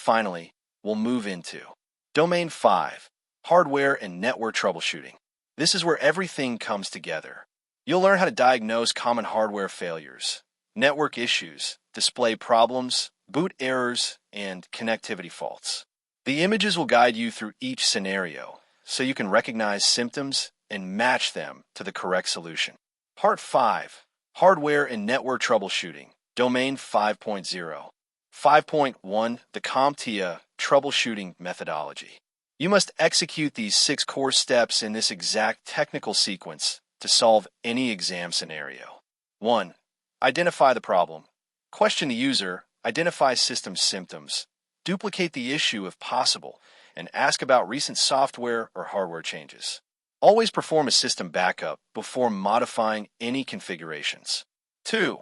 Finally, we'll move into Domain 5, Hardware and Network Troubleshooting. This is where everything comes together. You'll learn how to diagnose common hardware failures, network issues, display problems, boot errors, and connectivity faults. The images will guide you through each scenario, so you can recognize symptoms and match them to the correct solution. Part 5, Hardware and Network Troubleshooting, Domain 5.0. 5.1, the CompTIA A Troubleshooting Methodology. You must execute these 6 core steps in this exact technical sequence to solve any exam scenario. 1. Identify the problem. Question the user, identify system symptoms, duplicate the issue if possible, and ask about recent software or hardware changes. Always perform a system backup before modifying any configurations. 2.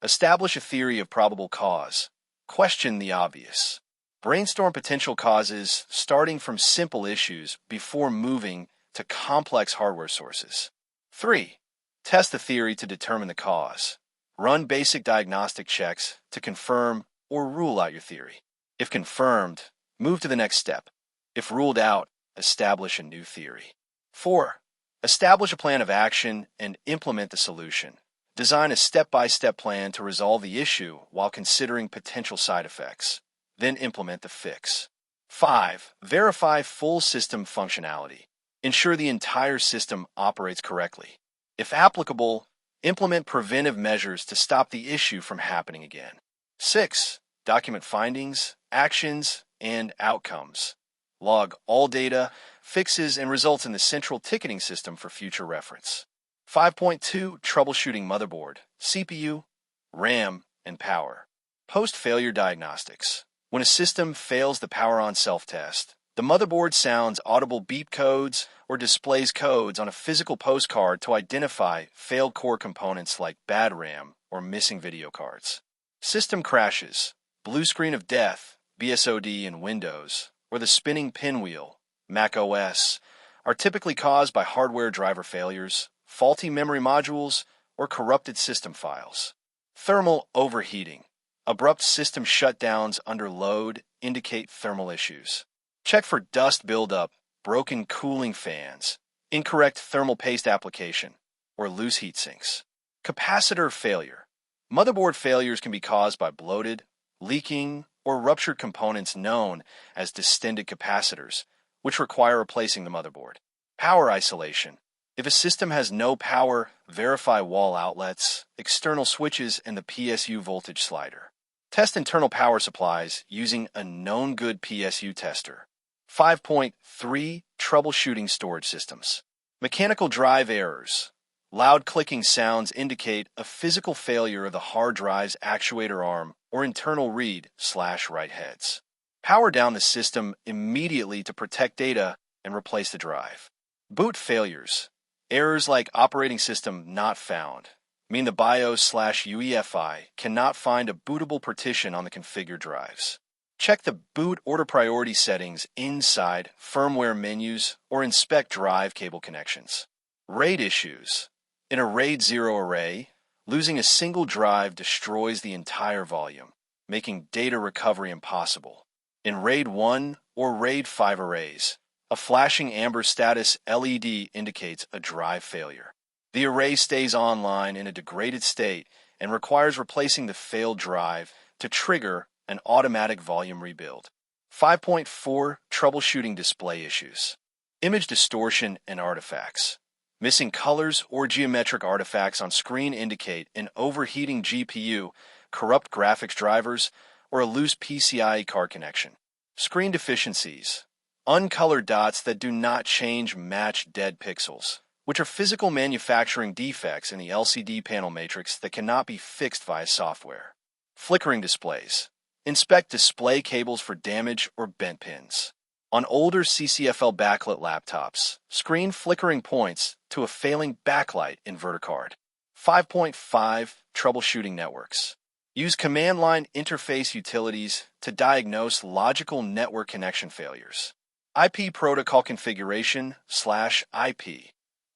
Establish a theory of probable cause. Question the obvious. Brainstorm potential causes starting from simple issues before moving to complex hardware sources. 3. Test the theory to determine the cause. Run basic diagnostic checks to confirm or rule out your theory. If confirmed, move to the next step. If ruled out, establish a new theory. 4. Establish a plan of action and implement the solution. Design a step-by-step plan to resolve the issue while considering potential side effects. Then implement the fix. 5. Verify full system functionality. Ensure the entire system operates correctly. If applicable, implement preventive measures to stop the issue from happening again. 6. Document findings, actions, and outcomes. Log all data, fixes, and results in the central ticketing system for future reference. 5.2, Troubleshooting motherboard, CPU, RAM, and power. Post-failure diagnostics. When a system fails the power-on self-test, the motherboard sounds audible beep codes or displays codes on a physical postcard to identify failed core components like bad RAM or missing video cards. System crashes, blue screen of death, BSOD in Windows, or the spinning pinwheel, Mac OS, are typically caused by hardware driver failures, faulty memory modules, or corrupted system files. Thermal overheating. Abrupt system shutdowns under load indicate thermal issues. Check for dust buildup, broken cooling fans, incorrect thermal paste application, or loose heat sinks. Capacitor failure. Motherboard failures can be caused by bloated, leaking, or ruptured components known as distended capacitors, which require replacing the motherboard. Power isolation. If a system has no power, verify wall outlets, external switches, and the PSU voltage slider. Test internal power supplies using a known good PSU tester. 5.3, Troubleshooting storage systems. Mechanical drive errors. Loud clicking sounds indicate a physical failure of the hard drive's actuator arm or internal read/write heads. Power down the system immediately to protect data and replace the drive. Boot failures. Errors like operating system not found mean the BIOS/UEFI cannot find a bootable partition on the configured drives. Check the boot order priority settings inside firmware menus or inspect drive cable connections. RAID issues. In a RAID 0 array, losing a single drive destroys the entire volume, making data recovery impossible. In RAID 1 or RAID 5 arrays, a flashing amber status LED indicates a drive failure. The array stays online in a degraded state and requires replacing the failed drive to trigger an automatic volume rebuild. 5.4, Troubleshooting display issues. Image distortion and artifacts. Missing colors or geometric artifacts on screen indicate an overheating GPU, corrupt graphics drivers, or a loose PCIe card connection. Screen deficiencies. Uncolored dots that do not change match dead pixels, which are physical manufacturing defects in the LCD panel matrix that cannot be fixed via software. Flickering displays. Inspect display cables for damage or bent pins. On older CCFL backlit laptops, screen flickering points to a failing backlight inverter card. 5.5, Troubleshooting networks. Use command line interface utilities to diagnose logical network connection failures. IP protocol configuration/IP.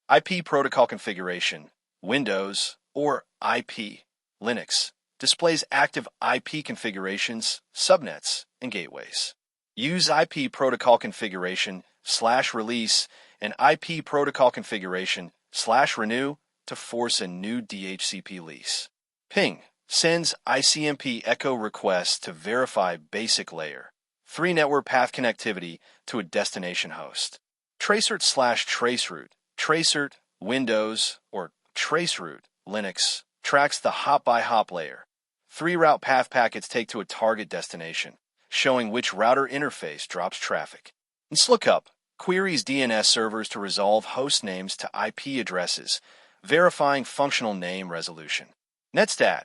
IP protocol configuration, Windows, or IP, Linux, displays active IP configurations, subnets, and gateways. Use IP protocol configuration/release and IP protocol configuration/renew to force a new DHCP lease. Ping sends ICMP echo requests to verify basic layer 3 network path connectivity to a destination host. Tracert/traceroute, Tracert, Windows, or traceroute, Linux, tracks the hop-by-hop layer 3 route path packets take to a target destination, showing which router interface drops traffic. And Slookup queries DNS servers to resolve host names to IP addresses, verifying functional name resolution. Netstat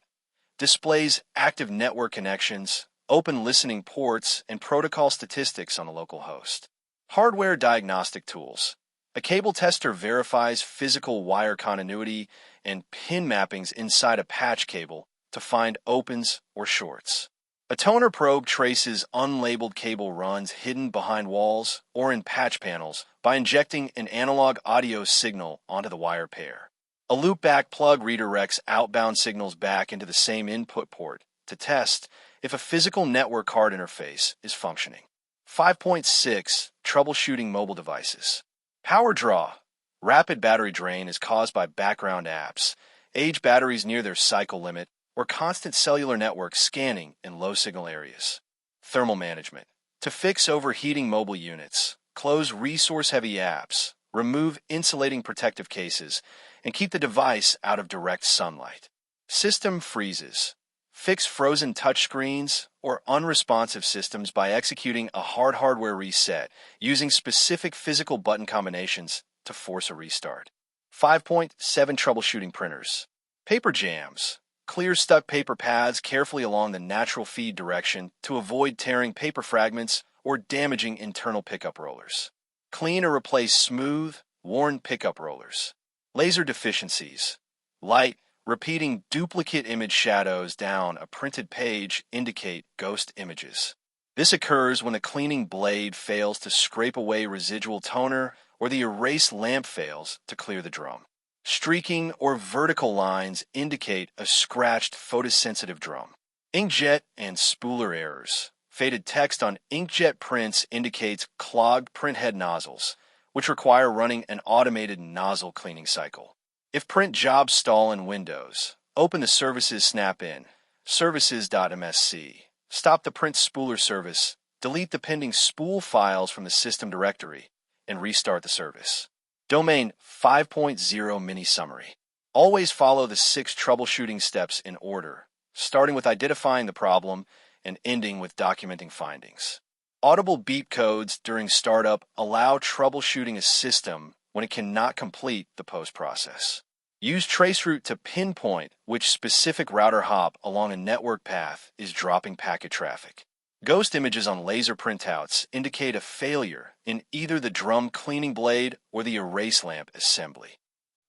displays active network connections, open listening ports, and protocol statistics on the local host. Hardware diagnostic tools. A cable tester verifies physical wire continuity and pin mappings inside a patch cable to find opens or shorts. A toner probe traces unlabeled cable runs hidden behind walls or in patch panels by injecting an analog audio signal onto the wire pair. A loopback plug redirects outbound signals back into the same input port to test if a physical network card interface is functioning. 5.6 Troubleshooting mobile devices. Power draw. Rapid battery drain is caused by background apps, aged batteries near their cycle limit, or constant cellular network scanning in low-signal areas. Thermal management. To fix overheating mobile units, close resource-heavy apps, remove insulating protective cases, and keep the device out of direct sunlight. System freezes. Fix frozen touchscreens or unresponsive systems by executing a hardware reset using specific physical button combinations to force a restart. 5.7 Troubleshooting printers. Paper jams. Clear stuck paper paths carefully along the natural feed direction to avoid tearing paper fragments or damaging internal pickup rollers. Clean or replace smooth, worn pickup rollers. Laser deficiencies. Light, repeating duplicate image shadows down a printed page indicate ghost images. This occurs when the cleaning blade fails to scrape away residual toner or the erase lamp fails to clear the drum. Streaking or vertical lines indicate a scratched photosensitive drum. Inkjet and spooler errors. Faded text on inkjet prints indicates clogged printhead nozzles, which require running an automated nozzle cleaning cycle. If print jobs stall in Windows, open the Services snap-in, services.msc, stop the print spooler service, delete the pending spool files from the system directory, and restart the service. Domain 5.0 Mini Summary. Always follow the 6 troubleshooting steps in order, starting with identifying the problem and ending with documenting findings. Audible beep codes during startup allow troubleshooting a system when it cannot complete the post-process. Use traceroute to pinpoint which specific router hop along a network path is dropping packet traffic. Ghost images on laser printouts indicate a failure in either the drum cleaning blade or the erase lamp assembly.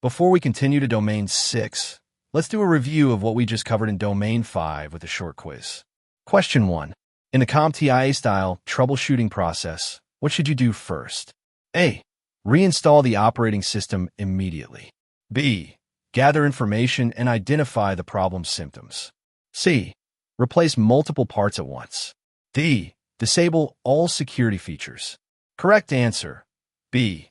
Before we continue to Domain 6, let's do a review of what we just covered in Domain 5 with a short quiz. Question 1. In the CompTIA A style troubleshooting process, what should you do first? A. Reinstall the operating system immediately. B. Gather information and identify the problem's symptoms. C. Replace multiple parts at once. D. Disable all security features. Correct answer. B.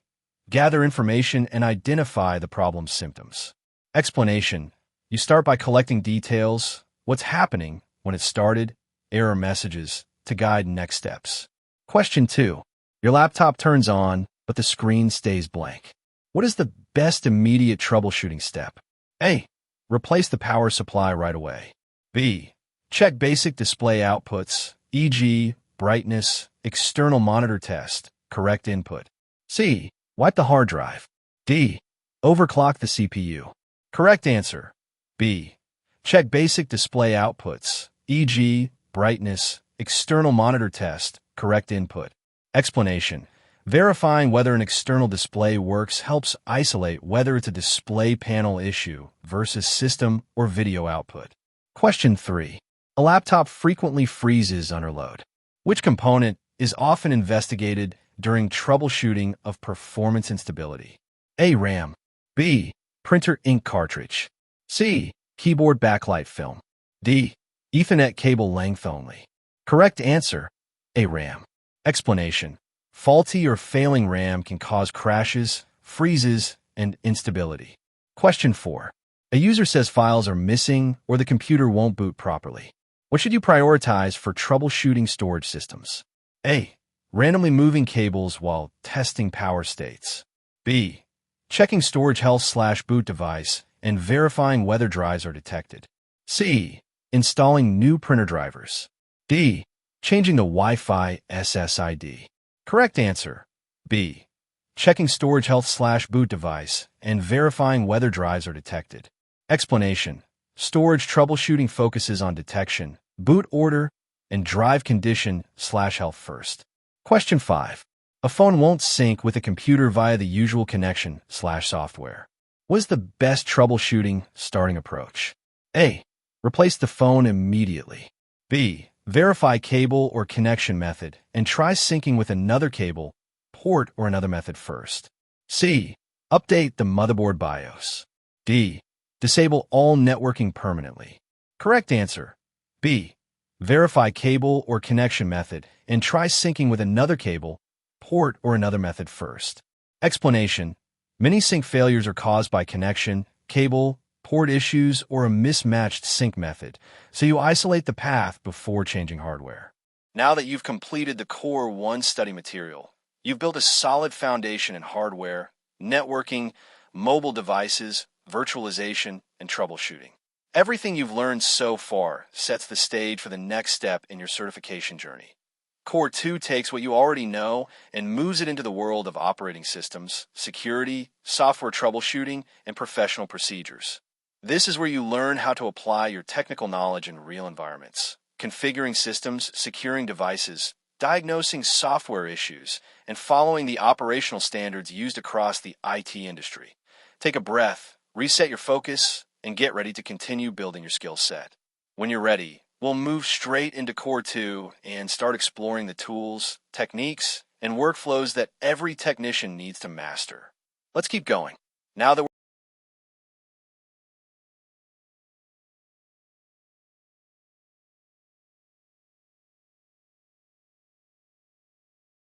Gather information and identify the problem's symptoms. Explanation. You start by collecting details, what's happening, when it started, error messages, to guide next steps. Question 2. Your laptop turns on, but the screen stays blank. What is the best immediate troubleshooting step? A. Replace the power supply right away. B. Check basic display outputs, e.g., brightness, external monitor test, correct input. C. Wipe the hard drive. D. Overclock the CPU. Correct answer. B. Check basic display outputs, e.g., brightness, external monitor test, correct input. Explanation. Verifying whether an external display works helps isolate whether it's a display panel issue versus system or video output. Question 3. A laptop frequently freezes under load. Which component is often investigated during troubleshooting of performance instability? A. RAM. B. Printer ink cartridge. C. Keyboard backlight film. D. Ethernet cable length only. Correct answer, A. RAM. Explanation. Faulty or failing RAM can cause crashes, freezes, and instability. Question 4. A user says files are missing or the computer won't boot properly. What should you prioritize for troubleshooting storage systems? A. Randomly moving cables while testing power states. B. Checking storage health/boot device and verifying whether drives are detected. C. Installing new printer drivers. D. Changing the Wi-Fi SSID. Correct answer, B. Checking storage health/boot device and verifying whether drives are detected. Explanation. Storage troubleshooting focuses on detection, boot order, and drive condition/health first. Question 5. A phone won't sync with a computer via the usual connection/software. What is the best troubleshooting starting approach? A. Replace the phone immediately. B. Verify cable or connection method and try syncing with another cable, port, or another method first. C. Update the motherboard BIOS. D. Disable all networking permanently. Correct answer, B. Verify cable or connection method and try syncing with another cable, port, or another method first. Explanation. Many sync failures are caused by connection, cable, port issues, or a mismatched sync method, so you isolate the path before changing hardware. Now that you've completed the Core 1 study material, you've built a solid foundation in hardware, networking, mobile devices, virtualization, and troubleshooting. Everything you've learned so far sets the stage for the next step in your certification journey. Core 2 takes what you already know and moves it into the world of operating systems, security, software troubleshooting, and professional procedures. This is where you learn how to apply your technical knowledge in real environments, configuring systems, securing devices, diagnosing software issues, and following the operational standards used across the IT industry. Take a breath, reset your focus, and get ready to continue building your skill set. When you're ready, we'll move straight into Core 2 and start exploring the tools, techniques, and workflows that every technician needs to master. Let's keep going. Now that